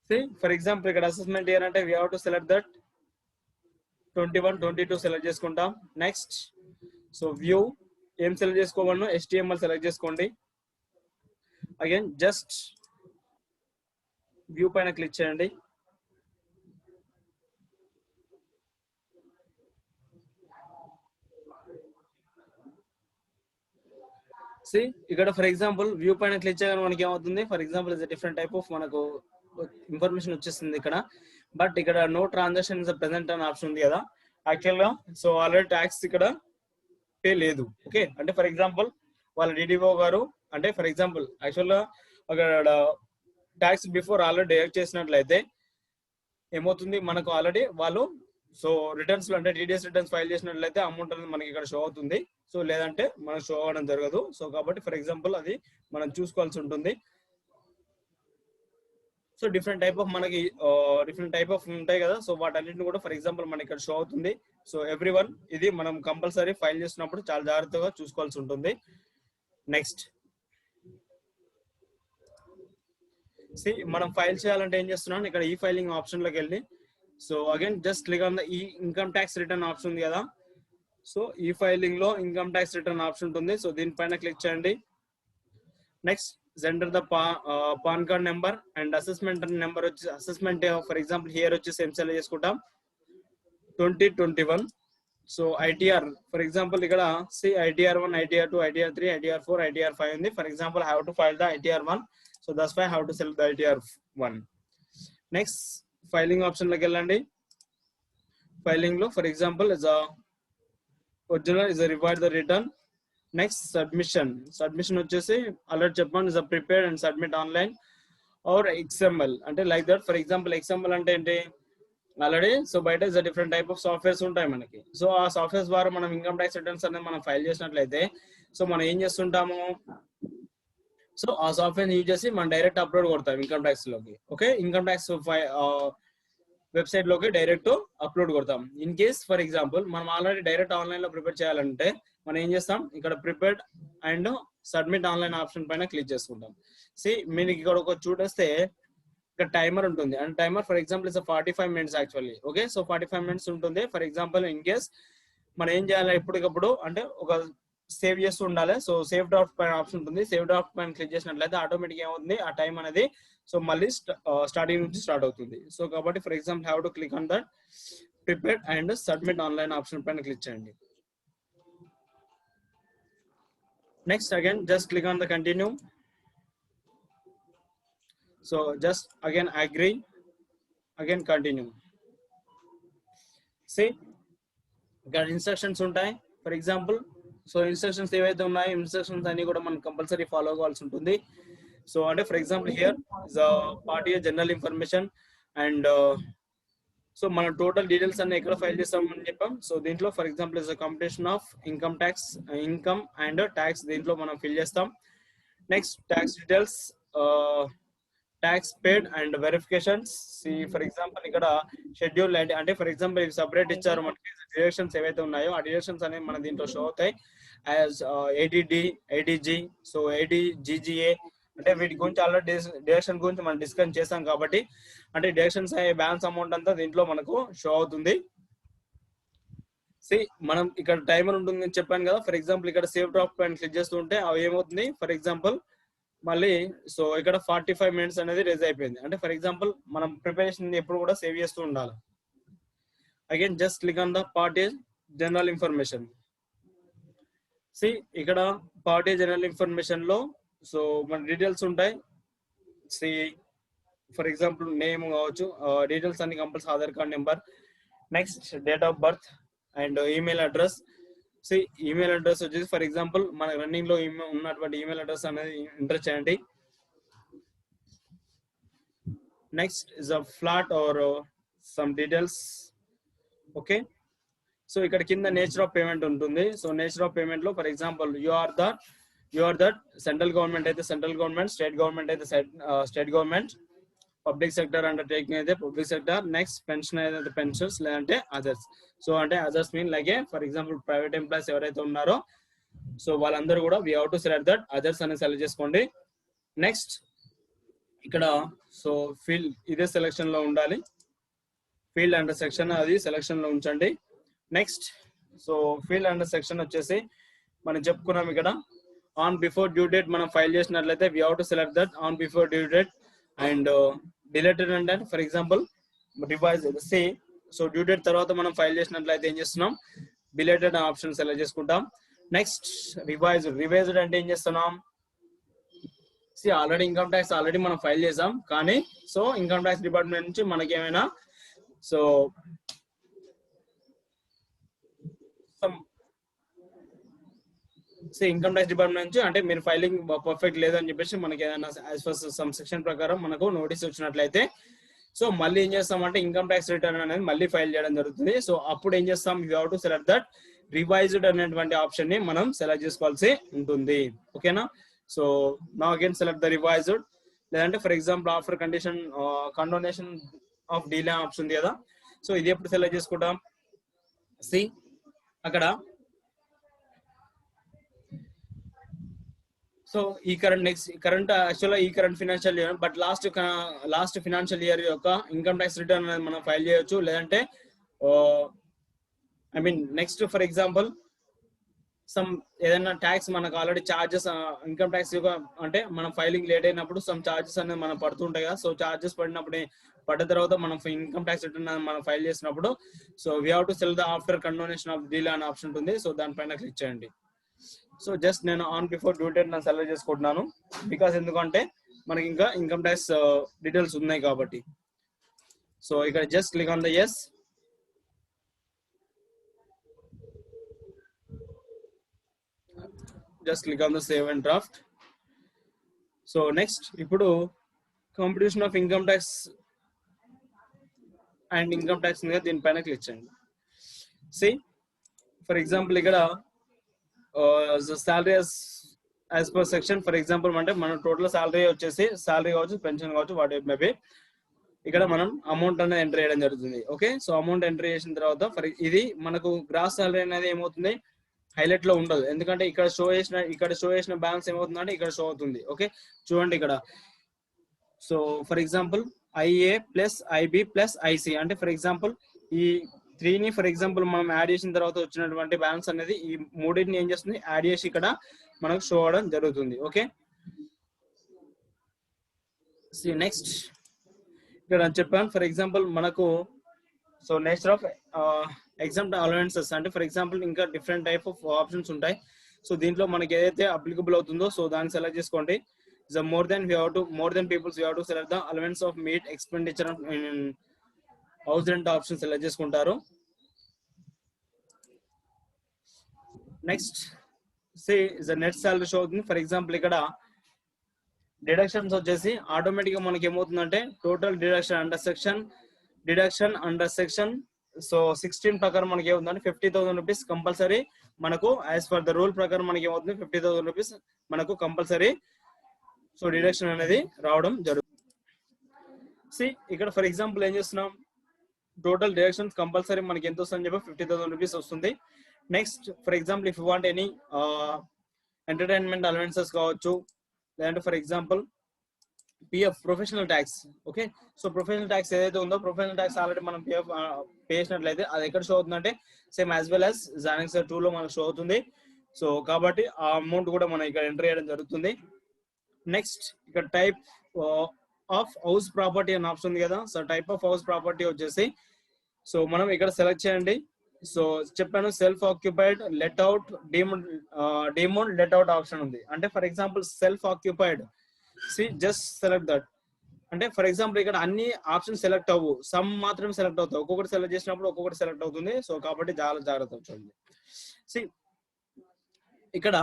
See, for example, ఇక్కడ assessment year అంటే we have to select that 21, 22 select చేసుకుంటాం. Next so view ఏం select చేసుకోవాలను HTML select చేసుకోండి. Again just view పైన click చేయండి. సి ఇక్కడ ఫర్ ఎగ్జాంపుల్ వ్యూ పైన క్లిక్ చేయగానే మనకి ఏమవుతుంది, for example is different type of మనకు ఇన్ఫర్మేషన్ వచ్చేస్తుంది ఇక్కడ. బట్ ఇక్కడ నో ట్రాన్సాక్షన్ ఇస్ ప్రెసెంట్ అనే ఆప్షన్ ఉంది కదా యాక్చువల్ గా. సో ఆల్రెడీ ట్యాక్స్ ఇక్కడ పే లేదు. ఓకే, అంటే ఫర్ ఎగ్జాంపుల్ వాళ్ళ డిడిఓ గారు అంటే ఫర్ ఎగ్జాంపుల్ యాక్చువల్ గా అక్కడ ట్యాక్స్ బిఫోర్ ఆల్రెడీ డైరెక్ట్ చేసినట్లయితే ఏమవుతుంది, మనకు ఆల్రెడీ వాళ్ళు సో రిటర్న్స్ లో అంటే టీడీఎస్ రిటర్న్స్ ఫైల్ చేసినట్లయితే అమౌంట్ అనేది మనకి ఇక్కడ షో అవుతుంది. సో లేదంటే మనకు షో అవ్వడం జరగదు. సో కాబట్టి ఫర్ ఎగ్జాంపుల్ అది మనం చూసుకోవాల్సి ఉంటుంది. సో డిఫరెంట్ టైప్ ఆఫ్ మనకి డిఫరెంట్ టైప్ ఆఫ్ ఉంటాయి కదా. సో వాటన్నిటిని కూడా ఫర్ ఎగ్జాంపుల్ మనకి ఇక్కడ షో అవుతుంది. సో ఎవ్రీవన్ ఇది మనం కంపల్సరీ ఫైల్ చేసినప్పుడు చాలా జాగ్రత్తగా చూసుకోవాల్సి ఉంటుంది. నెక్స్ట్ మనం ఫైల్ చేయాలంటే ఏం చేస్తున్నాం, ఇక్కడ ఈ ఫైలింగ్ ఆప్షన్ లోకి వెళ్ళి so again just click on the ఈ ఇన్కమ్ ట్యాక్స్ రిటర్న్ ఆప్షన్ ఉంది కదా. సో ఈ ఫైలింగ్ లో ఇన్కమ్ ట్యాక్స్ రిటర్న్ ఆప్షన్ ఉంటుంది. సో దీనిపైన క్లిక్ చేయండి. Next gender the PAN card number and assessment number వచ్చి అసెస్మెంట్ ఫర్ ఎగ్జాంపుల్ హియర్ వచ్చేసి ఏం సెలెక్ట్ చేసుకుంటాం 2021. సో ఐటీఆర్ ఫర్ ఎగ్జాంపుల్ ఇక్కడ see ITR1, ITR2, ITR3, ITR4, ITR5 ఉంది. For example have to file the ITR1. So that's why have to select the ITR1. Next filing option లోకి వెళ్ళండి. Filing లో for example is original is revised the return. Next submission వచ్చేసి already చెప్పాను is prepared and submit online or XML అంటే like that. For example XML అంటే ఏంటి already so బయట is different type of softwares ఉంటాయి మనకి. So ఆ softwares ద్వారా మనం ఇన్కమ్ ట్యాక్స్ రిటర్న్స్ అనేది మనం ఫైల్ చేసినట్లయితే సో మనం ఏం చేస్తుంటాము, సో ఆ సాఫ్ట్వేర్ యూజ్ చేసి మనం డైరెక్ట్ అప్లోడ్ కొడతాం ఇన్కమ్ ట్యాక్స్ లోకి. ఓకే, ఇన్కమ్ ట్యాక్స్ వెబ్సైట్ లోకి డైరెక్ట్ అప్లోడ్ కొడతాం. ఇన్ కేస్ ఫర్ ఎగ్జాంపుల్ మనం ఆల్రెడీ డైరెక్ట్ ఆన్లైన్ లో ప్రిపేర్ చేయాలంటే మనం ఏం చేస్తాం, ఇక్కడ prepared and submit online option పైన క్లిక్ చేసుకుంటాం. మీరు ఇక్కడ ఒక చూడేస్తే ఇక్కడ టైమర్ ఉంటుంది. And timer for example is 45 minutes actually. Okay, so 45 minutes ఉంటుంది. ఫర్ ఎగ్జాంపుల్ ఇన్ కేస్ మనం ఏం చేయాలి, ఎప్పటికప్పుడు అంటే ఒక సేవ్ చేస్తూ ఉండాలి. సో సేవ్ డ్రాఫ్ట్ పైన ఆప్షన్ ఉంటుంది. సేవ్ డ్రాఫ్ట్ పైన క్లిక్ చేసినట్లయితే ఆటోమేటిక్ ఏమవుతుంది, ఆ టైం అనేది సో మళ్ళీ స్టార్టింగ్ నుంచి స్టార్ట్ అవుతుంది. సో కాబట్టి for example have to click on that prepared and submit online option పైన క్లిక్ చేయండి. Next again just click on the continue. So just again agree, again continue. ఇక్కడ instructions ఉంటాయి. For example so instructions ఏవైతే ఉన్నాయో instructions అన్ని కూడా మనం compulsory follow అవ్వాల్సి ఉంటుంది. సో అంటే for example here party general information and so మన టోటల్ డీటెయిల్స్ అన్ని ఎక్కడ ఫైల్ చేస్తామని చెప్పాం. సో దీంట్లో for example is competition of income tax, income and tax దీంట్లో మనం ఫిల్ చేస్తాం. Next tax details, tax paid and verifications. For example ఇక్కడ షెడ్యూల్ అంటే ఫర్ ఎగ్జాంపుల్ సపరేట్ ఇచ్చారు మనకి డిడక్షన్స్ ఏవైతే ఉన్నాయో ఆ డిడక్షన్స్ అనేవి మన దీంట్లో షో అవుతాయి as ADD, ADG, so ADGGA అంటే వీటి గురించి ఆల్రెడీ డిడక్షన్ గురించి మనం డిస్కస్ చేసాం కాబట్టి అంటే డిడక్షన్స్ అయ్యే బ్యాలెన్స్ అమౌంట్ అంతా దీంట్లో మనకు షో అవుతుంది. మనం ఇక్కడ టైమర్ ఉంటుంది చెప్పాను కదా. ఫర్ ఎగ్జాంపుల్ ఇక్కడ సేవ్ డ్రాఫ్ట్ పైన క్లిక్ చేస్తూ ఉంటే అవి ఏమవుతుంది, ఫర్ ఎగ్జాంపుల్ మళ్ళీ సో ఇక్కడ 45 minutes అనేది రేజ్ అయిపోయింది. అంటే ఫర్ ఎగ్జాంపుల్ మనం ప్రిపరేషన్ ఎప్పుడు కూడా సేవ్ చేస్తూ ఉండాలి. Again just click on the party general information. ఇక్కడ పార్టీ జనరల్ ఇన్ఫర్మేషన్ లో సో మన డీటెయిల్స్ ఉంటాయి. ఫర్ ఎగ్జాంపుల్ నేమ్ కావచ్చు, డీటెయిల్స్ అన్ని compulsory Aadhaar card number, next date of birth and email address. Email address వచ్చేసి ఫర్ ఎగ్జాంపుల్ మన running లో ఉన్నటువంటి ఈమెయిల్ అడ్రస్ అనేది ఎంటర్ చేయండి. Next is a flat are some details. Okay, so ఇక్కడ కింద నేచర్ ఆఫ్ పేమెంట్ ఉంటుంది. సో నేచర్ ఆఫ్ పేమెంట్ లో for example you are that central government అయితే సెంట్రల్ గవర్నమెంట్, స్టేట్ గవర్నమెంట్ అయితే state government, public sector undertaking అయితే public sector, next pension అయితే pensions, లేదంటే others. So అంటే others mean like for example private employees ఎవరైతే ఉన్నారో so వాళ్ళందరూ కూడా we have to select that others అనేది సెలెక్ట్ చేసుకోండి. నెక్స్ట్ ఇక్కడ సో ఫీల్డ్ ఇదే సెలెక్షన్ లో ఉండాలి, ఫీల్డ్ అండర్ సెక్షన్ అది సెలెక్షన్ లో ఉంచండి. Next so field under section వచ్చేసి మనం చెప్పుకున్నాం ఇక్కడ ఆన్ బిఫోర్ డ్యూ డేట్ మనం ఫైల్ చేసినట్లయితే we have to select that on before due date and belated అంటే for example revise see. So due date తర్వాత మనం ఫైల్ చేసినట్లయితే ఏం చేస్తున్నాం, బిలేటెడ్ ఆప్షన్ సెలెక్ట్ చేసుకుంటాం. నెక్స్ట్ రివైజ్డ్ అంటే ఏం చేస్తున్నాం, see already income tax already మనం ఫైల్ చేసాం, కానీ సో ఇన్కమ్ ట్యాక్స్ డిపార్ట్మెంట్ నుంచి మనకి ఏమైనా సో ఇన్కమ్ ట్యాక్స్ డిపార్ట్మెంట్ నుంచి అంటే మీరు ఫైలింగ్ పర్ఫెక్ట్ లేదని చెప్పేసి మనకి ఏదైనా యాజ్ ఫర్ సమ్ సెక్షన్ ప్రకారం మనకు నోటీస్ వచ్చినట్లయితే సో మళ్ళీ ఏం చేస్తామంటే ఇన్కమ్ ట్యాక్స్ రిటర్న్ అనేది మళ్ళీ ఫైల్ చేయడం జరుగుతుంది. సో అప్పుడు ఏం చేస్తాం, you have to select that revised అనేటువంటి ఆప్షన్ ని మనం సెలెక్ట్ చేసుకోవాల్సి ఉంటుంది. ఓకేనా. So now again select the revised, లేదంటే for example after condition condonation of delay option ఉంది కదా, సో ఇది ఎప్పుడు సెలెక్ట్ చేసుకుంటాం, సి అక్కడ సో ఈ కరెంట్ యాక్చువల్గా ఈ current financial year but last financial year యొక్క ఇన్కమ్ ట్యాక్స్ రిటర్న్ అనేది మనం ఫైల్ చేయొచ్చు, లేదంటే I mean next for example some ఏదైనా ట్యాక్స్ మనకు ఆల్రెడీ చార్జెస్ ఇన్కమ్ ట్యాక్స్ అంటే మనం ఫైలింగ్ లేట్ అయినప్పుడు సమ్ చార్జెస్ అనేది మనం పడుతుంటాయి కదా, సో చార్జెస్ పడ్డ తర్వాత మనం ఇన్కమ్ ట్యాక్స్ రిటర్న్ మనం ఫైల్ చేసినప్పుడు so we have to cell the after condonation of deal అనే ఆప్షన్ ఉంటుంది. సో దానిపైన క్లిక్ చేయండి. సో జస్ట్ నేను ఆన్ బిఫోర్ డ్యూ డేట్ నేను సెలెక్ట్ చేసుకుంటున్నాను, బికాస్ ఎందుకంటే మనకి ఇంకా ఇన్కమ్ ట్యాక్స్ డీటెయిల్స్ ఉన్నాయి కాబట్టి. సో ఇక్కడ just click on the yes. Just click on the save and draft. So next ఇప్పుడు computation of income tax and income tax దీనిపైన క్లిక్ చేయండి. సి ఫర్ ఎగ్జాంపుల్ ఇక్కడ salary as per section for example అంటే మన total salary వచ్చేసి salary కావచ్చు, pension కావచ్చు, what it may be, ఇక్కడ మనం అమౌంట్ అనేది ఎంటర్ చేయడం జరుగుతుంది. ఓకే. సో అమౌంట్ ఎంటర్ చేసిన తర్వాత ఇది మనకు గ్రాస్ సాలరీ అనేది ఏమవుతుంది, హైలైట్ లో ఉండదు, ఎందుకంటే ఇక్కడ షో చేసిన బ్యాలెన్స్ ఏమవుతుందంటే ఇక్కడ షో అవుతుంది. ఓకే చూడండి ఇక్కడ. So for example IA plus IB plus IC అంటే ఫర్ ఎగ్జాంపుల్ ఈ 3ని ఫర్ ఎగ్జాంపుల్ మనం యాడ్ చేసిన తర్వాత వచ్చినటువంటి బ్యాలెన్స్ అనేది ఈ మూడింటిని ఏం చేస్తుంది, యాడ్ చేసి ఇక్కడ మనకు షో అవడం జరుగుతుంది. ఓకే. నెక్స్ట్ ఇక్కడ చెప్పాను ఫర్ ఎగ్జాంపుల్ మనకు so nature of example allowances అంటే ఫర్ ఎగ్జాంపుల్ ఇంకా డిఫరెంట్ టైప్ ఆఫ్ ఆప్షన్స్ ఉంటాయి. సో దీంట్లో మనకి ఏదైతే అప్లికబుల్ అవుతుందో సో దాన్ని సెలెక్ట్ చేసుకోండి. More than peoples you have to select the allowance of meet expenditure house rent option select చేసుకుంటారు. Next see net salary show అవుతుంది. ఫర్ ఎగ్జాంపుల్ ఇక్కడ డిడక్షన్స్ వచ్చేసి ఆటోమేటిక్ గా మనకి ఏమవుతుందంటే total deduction under section so 16 ప్రకారం మనకి ఏమవుతుందంటే 50,000 రూపీస్ కంపల్సరీ మనకు యాజ్ పర్ ద రూల్ ప్రకారం మనకి ఏమవుతుంది 50,000 రూపీస్ మనకు కంపల్సరీ సో డిడక్షన్ అనేది రావడం జరుగుతుంది. సి ఇక్కడ ఫర్ ఎగ్జాంపుల్ ఏం చేస్తున్నాం, టోటల్ డిడక్షన్స్ కంపల్సరీ మనకి ఎంత వస్తుందని చెప్పి 50,000 రూపీస్ వస్తుంది. Next for example if you want any entertainment allowances కావచ్చు, లేదంటే for example PF professional tax. Okay. So professional tax ఏదైతే ఉందో ప్రొఫెషనల్ ట్యాక్స్ ఆల్రెడీ మనం పిఎఫ్ పే చేసినట్లయితే అది ఎక్కడ షో అవుతుందంటే సేమ్ యాజ్ వెల్ యాజ్ జానిక్స్ 2లో మనకు షో అవుతుంది. సో కాబట్టి ఆ అమౌంట్ కూడా మనం ఇక్కడ ఎంటర్ చేయడం జరుగుతుంది. నెక్స్ట్ ఇక్కడ టైప్ ఆఫ్ హౌస్ ప్రాపర్టీ అని ఆప్షన్ ఉంది కదా, so type of house property వచ్చేసి సో మనం ఇక్కడ సెలెక్ట్ చేయండి. సో చెప్పాను self occupied let out demon let out option ఉంది. అంటే for example self occupied just select that అంటే ఫర్ ఎగ్జాంపుల్ ఇక్కడ అన్ని ఆప్షన్ సెలెక్ట్ అవ్వు, సమ్ మాత్రం సెలెక్ట్ అవుతాయి, ఒక్కొక్కటి సెలెక్ట్ చేసినప్పుడు ఒక్కొక్కటి సెలెక్ట్ అవుతుంది. సో కాబట్టి చాలా జాగ్రత్త చూడండి. సి ఇక్కడ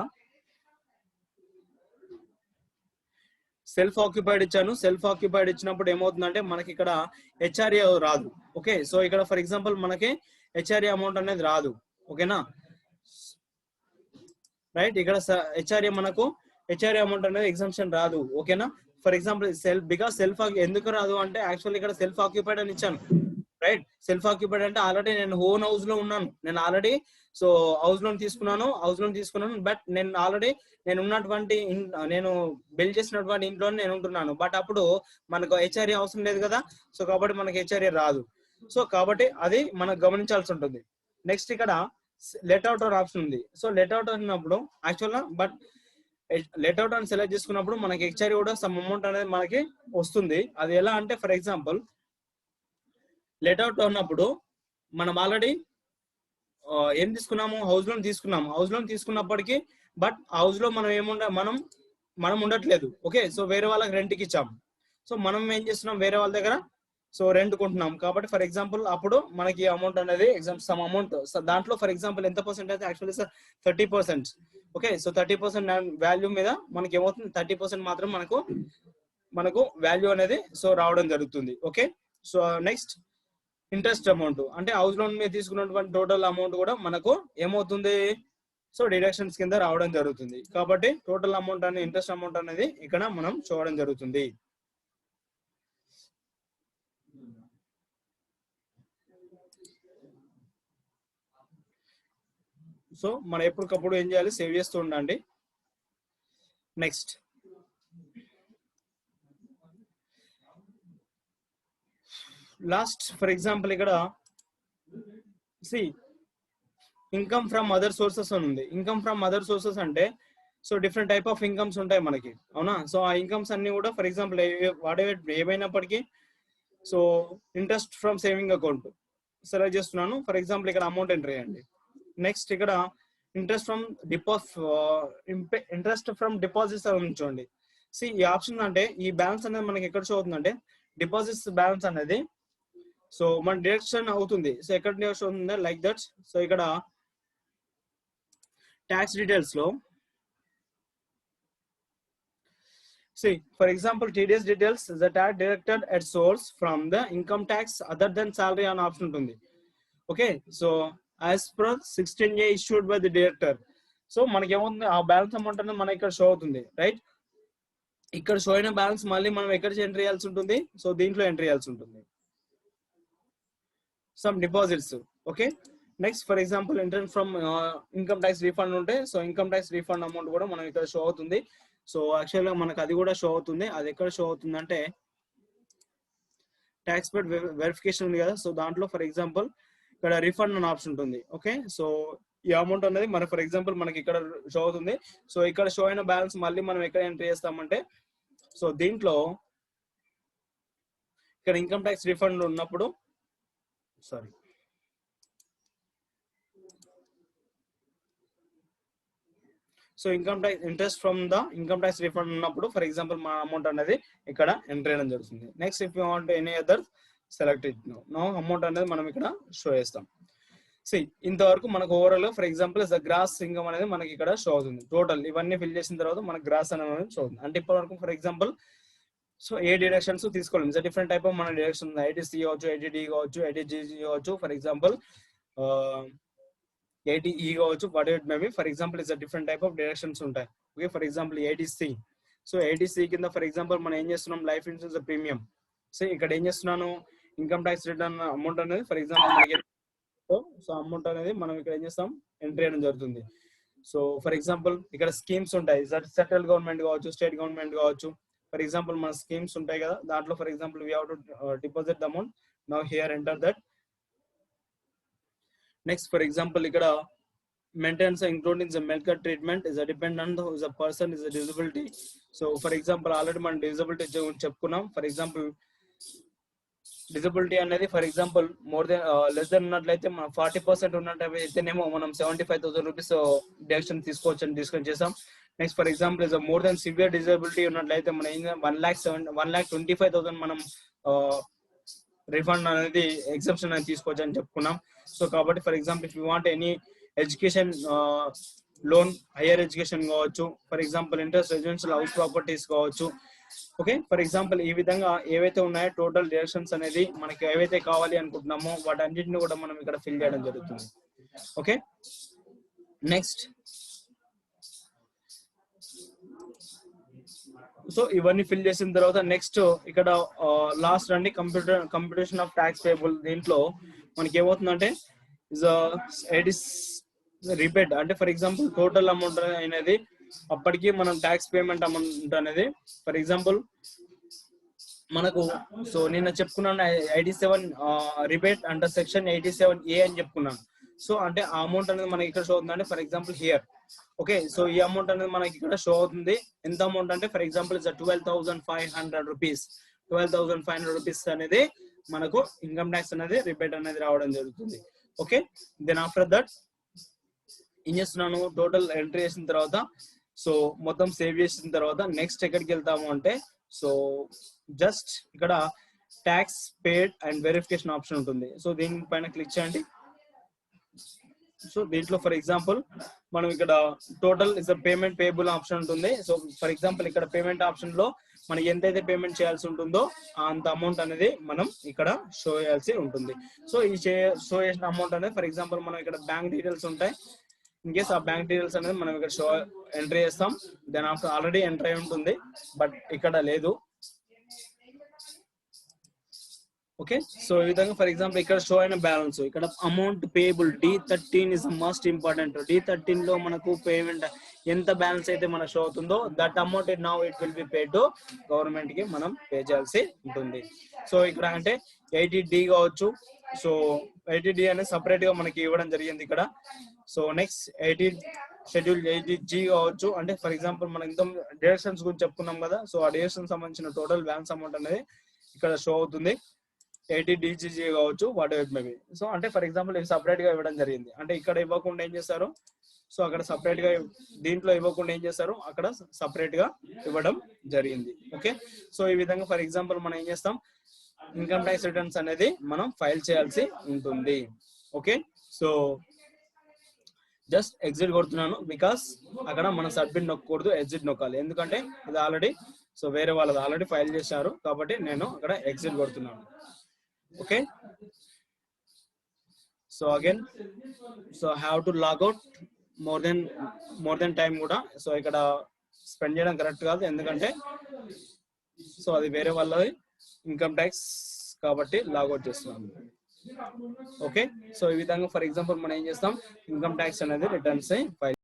సెల్ఫ్ ఆక్యుపైడ్ ఇచ్చాను. సెల్ఫ్ ఆక్యుపైడ్ ఇచ్చినప్పుడు ఏమవుతుందంటే మనకి ఇక్కడ హెచ్ఆర్ఏ రాదు. ఓకే. సో ఇక్కడ ఫర్ ఎగ్జాంపుల్ మనకి హెచ్ఆర్ఏ అమౌంట్ అనేది రాదు. ఓకేనా రైట్. ఇక్కడ హెచ్ఆర్ఏ అమౌంట్ అనేది ఎగ్జామ్షన్ రాదు. ఓకేనా. ఫర్ ఎగ్జాంపుల్ బికాస్ ఎందుకు రాదు అంటే యాక్చువల్ ఇక్కడ సెల్ఫ్ ఆక్యుపైడ్ అని ఇచ్చాను, రైట్. సెల్ఫ్ ఆక్యుపైడ్ అంటే ఆల్రెడీ నేను ఓన్ హౌస్ లో ఉన్నాను, నేను ఆల్రెడీ సో హౌస్ లోన్ తీసుకున్నాను, బట్ నేను ఆల్రెడీ నేను ఉన్నటువంటి నేను బిల్డ్ చేసినటువంటి ఇంట్లోనే నేను ఉంటున్నాను. బట్ అప్పుడు మనకు హెచ్ఆర్ఏ అవసరం లేదు కదా, సో కాబట్టి మనకి హెచ్ఆర్ఏ రాదు. సో కాబట్టి అది మనం గమనించాల్సి ఉంటుంది. నెక్స్ట్ ఇక్కడ లెట్ అవుట్ ఆప్షన్ ఉంది. సో లెట్ అవుట్ అన్నప్పుడు యాక్చువల్గా బట్ లెట్ అవుట్ అని సెలెక్ట్ చేసుకున్నప్పుడు మనకి హెచ్ఆర్ఏ కూడా సమ్ అమౌంట్ అనేది మనకి వస్తుంది. అది ఎలా అంటే ఫర్ ఎగ్జాంపుల్ లెట్ అవుట్ ఉన్నప్పుడు మనం ఆల్రెడీ ఏం తీసుకున్నాము, హౌస్ లోన్ తీసుకున్నప్పటికీ బట్ హౌస్ లో మనం ఉండట్లేదు. ఓకే, సో వేరే వాళ్ళకి రెంట్కి ఇచ్చాము. సో మనం ఏం చేస్తున్నాం, వేరే వాళ్ళ దగ్గర సో రెంట్ కొంటున్నాం. కాబట్టి ఫర్ ఎగ్జాంపుల్ అప్పుడు మనకి అమౌంట్ అనేది సమ్ అమౌంట్ దాంట్లో ఫర్ ఎగ్జాంపుల్ ఎంత పర్సెంట్ అయితే actually sir 30%. Okay, so 30% value మీద మనకి ఏమవుతుంది, 30% మాత్రం మనకు వాల్యూ అనేది సో రావడం జరుగుతుంది. Okay, so next interest amount అంటే హౌస్ లోన్ మీద తీసుకున్నటువంటి టోటల్ అమౌంట్ కూడా మనకు ఏమవుతుంది, సో డిడక్షన్స్ కింద రావడం జరుగుతుంది. కాబట్టి టోటల్ అమౌంట్ అనేది ఇంట్రెస్ట్ అమౌంట్ అనేది ఇక్కడ మనం చూడడం జరుగుతుంది. సో మనం ఎప్పటికప్పుడు ఏం చేయాలి, సేవ్ చేస్తూ ఉండండి. నెక్స్ట్ లాస్ట్ ఫర్ ఎగ్జాంపుల్ ఇక్కడ ఇన్కమ్ ఫ్రమ్ అదర్ సోర్సెస్ అని ఉంది. ఇన్కమ్ ఫ్రమ్ అదర్ సోర్సెస్ అంటే so different type of incomes ఉంటాయి మనకి, అవునా. సో ఆ ఇన్కమ్స్ అన్ని కూడా ఫర్ ఎగ్జాంపుల్ ఏమైనప్పటికీ so interest from saving account select చేస్తున్నాను. ఫర్ ఎగ్జాంపుల్ ఇక్కడ అమౌంట్ ఎంటర్ చేయండి. నెక్స్ట్ ఇక్కడ ఇంట్రెస్ట్ ఫ్రమ్ డిపాజిట్స్ అని ఉంచండి. ఈ ఆప్షన్ అంటే ఈ బ్యాలెన్స్ అనేది మనకి ఎక్కడ షో అవుతుందంటే డిపాజిట్స్ బ్యాలెన్స్ అనేది సో మన డిడక్షన్ అవుతుంది. సో ఎక్కడ డిడక్షన్ అవుతుంది లైక్ దట్. సో ఇక్కడ ట్యాక్స్ డీటెయిల్స్ లో for example TDS details the tax deducted at source from the income tax other than salary అనే ఆప్షన్ ఉంటుంది. Okay, so as per 16A issued by the director. So మనకి ఏమవుతుంది, ఆ balance amount అనేది మనకి ఇక్కడ show అవుతుంది. రైట్, ఇక్కడ షో అయిన బ్యాలెన్స్ మళ్ళీ మనం ఎక్కడ ఎంట్రీ చేయాల్సి ఉంటుంది, సో దీంట్లో ఎంట్రీ చేయాల్సి ఉంటుంది. Some deposits. Okay, next for example interest from income tax refund ఉంటే so income tax refund amount కూడా మనం ఇక్కడ షో అవుతుంది. సో యాక్చువల్గా మనకు అది కూడా షో అవుతుంది. అది ఎక్కడ షో అవుతుంది అంటే ట్యాక్స్ పేడ్ వెరిఫికేషన్ ఉంది కదా, సో దాంట్లో ఫర్ ఎగ్జాంపుల్ ఇక్కడ రీఫండ్ అనే ఆప్షన్ ఉంటుంది. ఓకే, సో ఈ అమౌంట్ అనేది మన ఫర్ ఎగ్జాంపుల్ మనకి ఇక్కడ షో అవుతుంది. సో ఇక్కడ షో అయిన బ్యాలెన్స్ మళ్ళీ మనం ఎక్కడ ఎంట్రీ చేస్తామంటే సో దీంట్లో ఇక్కడ ఇన్కమ్ ట్యాక్స్ రీఫండ్ ఉన్నప్పుడు so income tax interest from the income tax refund ఉన్నప్పుడు ఫర్ ఎగ్జాంపుల్ మా అమౌంట్ అనేది ఇక్కడ ఎంటర్ చేయడం జరుగుతుంది. Next if you want any other select it no amount అనేది మనం ఇక్కడ షో చేస్తాం. ఇంతవరకు మనకు overall for example gross income అనేది మనకి ఇక్కడ షో అవుతుంది. టోటల్ ఇవన్నీ ఫిల్ చేసిన తర్వాత మనకు గ్రాస్ అనేది షో అవుతుంది. అంటే ఇప్పటి వరకు ఫర్ ఎగ్జాంపుల్ సో ఏ డిడక్షన్స్ తీసుకోవాలి, డిఫరెంట్ టైప్ ఆఫ్ మన డిడక్షన్ ఐటీసీ కావచ్చు, ఐటీడీ కావచ్చు, ఐటీజీ కావచ్చు, ఫర్ ఎగ్జాంపుల్ 80E కావచ్చు, whatever it may be. For example it's different type of directions ఉంటాయి. Okay, for example 80C. So 80C కింద for example మనం ఏం చేస్తున్నాం, లైఫ్ ఇన్సూరెన్స్ ప్రీమియం. సో ఇక్కడ ఏం చేస్తున్నాను, ఇన్కమ్ ట్యాక్స్ రిటర్న్ అమౌంట్ అనేది ఫర్ ఎగ్జాంపుల్ మనకి సో అమౌంట్ అనేది మనం ఇక్కడ ఏం చేస్తాం, ఎంట్రీ చేయడం జరుగుతుంది. సో ఫర్ ఎగ్జాంపుల్ ఇక్కడ స్కీమ్స్ ఉంటాయి, సెంట్రల్ గవర్నమెంట్ కావచ్చు, స్టేట్ గవర్నమెంట్ కావచ్చు. ఫర్ ఎగ్జాంపుల్ మన స్కీమ్స్ ఉంటాయి కదా, దాంట్లో for example we have to deposit the amount. Now here enter that. Next for example ఇక్కడ maintenance including the medical treatment is dependent the person is disability. So for example already మనం disability చెప్పుకున్నాం. For example disability అనేది for example more than less than ఉన్నట్లయితే మనం 40% ఉన్నట్టయితేనేమో మనం 75,000 rupees deduction తీసుకోవచ్చు అని discuss చేసాం. Next for example is more than severe disability ఉన్నట్లయితే మనం 1,25,000 మనం రిఫండ్ అనేది ఎగ్జంప్షన్ అనేది తీసుకోవచ్చు అని చెప్పుకున్నాం. సో కాబట్టి for example if you want any education loan, higher education కావచ్చు, for example interest residential house properties కావచ్చు. ఓకే, ఫర్ ఎగ్జాంపుల్ ఈ విధంగా ఏవైతే ఉన్నాయో టోటల్ డిడక్షన్స్ అనేది మనకి ఏవైతే కావాలి అనుకుంటున్నామో వాటన్నిటిని కూడా మనం ఇక్కడ ఫిల్ చేయడం జరుగుతుంది. ఓకే, నెక్స్ట్ సో ఇవన్నీ ఫిల్ చేసిన తర్వాత నెక్స్ట్ ఇక్కడ లాస్ట్ రండి కంప్యూటేషన్ ఆఫ్ ట్యాక్స్ పేబుల్. దీంట్లో మనకి ఏమవుతుందంటే రిబేట్ అంటే ఫర్ ఎగ్జాంపుల్ టోటల్ అమౌంట్ అనేది అప్పటికి మనం ట్యాక్స్ పేమెంట్ అమౌంట్ అనేది ఫర్ ఎగ్జాంపుల్ మనకు సో నిన్న చెప్పుకున్నాను 87 రిబేట్ అండర్ సెక్షన్ 87A అని చెప్పుకున్నాను. సో అంటే ఆ అమౌంట్ అనేది మనకి ఇక్కడ షో అవుతుందంటే for example here okay. So ఈ అమౌంట్ అనేది మనకి ఇక్కడ షో అవుతుంది. ఎంత అమౌంట్ అంటే ఫర్ ఎగ్జాంపుల్ 12,500 రూపీస్. 12,500 రూపీస్ అనేది మనకు ఇన్కమ్ ట్యాక్స్ అనేది రిబేట్ అనేది రావడం జరుగుతుంది. ఓకే, దెన్ ఆఫ్టర్ దట్ ఏం చేస్తున్నాను, టోటల్ ఎంట్రీ చేసిన తర్వాత సో మొత్తం సేవ్ చేసిన తర్వాత నెక్స్ట్ ఎక్కడికి వెళ్తాము అంటే సో జస్ట్ ఇక్కడ tax paid and verification option ఉంటుంది. సో దీనిపైన క్లిక్ చేయండి. సో దీంట్లో ఫర్ ఎగ్జాంపుల్ మనం ఇక్కడ total is payment payable option ఉంటుంది. సో ఫర్ ఎగ్జాంపుల్ ఇక్కడ పేమెంట్ ఆప్షన్ లో మనకి ఎంతైతే పేమెంట్ చేయాల్సి ఉంటుందో అంత అమౌంట్ అనేది మనం ఇక్కడ షో చేయాల్సి ఉంటుంది. సో ఈ షో చేసిన అమౌంట్ అనేది ఫర్ ఎగ్జాంపుల్ మనం ఇక్కడ బ్యాంక్ డీటెయిల్స్ ఉంటాయి. ఇన్ కేస్ ఆ బ్యాంక్ డీటెయిల్స్ అనేది మనం ఇక్కడ షో ఎంట్రీ చేస్తాం. దెన్ ఆఫ్టర్ ఆల్రెడీ ఎంట్రీ అయి ఉంటుంది బట్ ఇక్కడ లేదు. ఓకే, సో ఈ విధంగా ఫర్ ఎగ్జాంపుల్ ఇక్కడ షో అయిన బ్యాలెన్స్ ఇక్కడ amount payable D13 is most important. D13 లో మనకు పేమెంట్ ఎంత బ్యాలెన్స్ అయితే మన షో అవుతుందో that amount now it will be paid to government కి మనం పే చేయాల్సి ఉంటుంది. సో ఇక్కడ అంటే 80D కావచ్చు. సో 80D అనేది సపరేట్ గా మనకి ఇవ్వడం జరిగింది ఇక్కడ. సో నెక్స్ట్ షెడ్యూల్ 80G కావచ్చు. అంటే ఫర్ ఎగ్జాంపుల్ మనం ఇంత డైరెక్షన్స్ గురించి చెప్పుకున్నాం కదా. సో ఆ డైరెక్షన్ సంబంధించిన టోటల్ బ్యాలెన్స్ అమౌంట్ అనేది ఇక్కడ షో అవుతుంది. 80DGG కావచ్చు, వాట్ ఎవర్ మేబీ. సో అంటే ఫర్ ఎగ్జాంపుల్ ఇది సపరేట్ గా ఇవ్వడం జరిగింది. అంటే ఇక్కడ ఇవ్వకుండా ఏం చేస్తారు, సో అక్కడ సపరేట్ గా దీంట్లో ఇవ్వకుండా ఏం చేస్తారు అక్కడ సపరేట్ గా ఇవ్వడం జరిగింది. ఓకే, సో ఈ విధంగా ఫర్ ఎగ్జాంపుల్ మనం ఏం చేస్తాం ఇన్కమ్ ట్యాక్స్ రిటర్న్స్ అనేది మనం ఫైల్ చేయాల్సి ఉంటుంది. ఓకే, సో జస్ట్ ఎగ్జిట్ కొడుతున్నాను బికాస్ అక్కడ మనం సబ్మిట్ నొక్కకూడదు, ఎగ్జిట్ నొక్కాలి. ఎందుకంటే ఇది ఆల్రెడీ సో వేరే వాళ్ళది ఆల్రెడీ ఫైల్ చేశారు కాబట్టి నేను అక్కడ ఎగ్జిట్ కొడుతున్నాను. Okay, so again so have to log out more than time కూడా. సో ఇక్కడ స్పెండ్ చేయడం కరెక్ట్ కాదు ఎందుకంటే సో అది వేరే వాళ్ళది ఇన్కమ్ ట్యాక్స్ కాబట్టి లాగౌట్ చేస్తున్నాను. ఓకే, సో ఈ విధంగా ఫర్ ఎగ్జాంపుల్ మనం ఏం చేస్తాం ఇన్కమ్ ట్యాక్స్ అనేది రిటర్న్స్ ఫైల్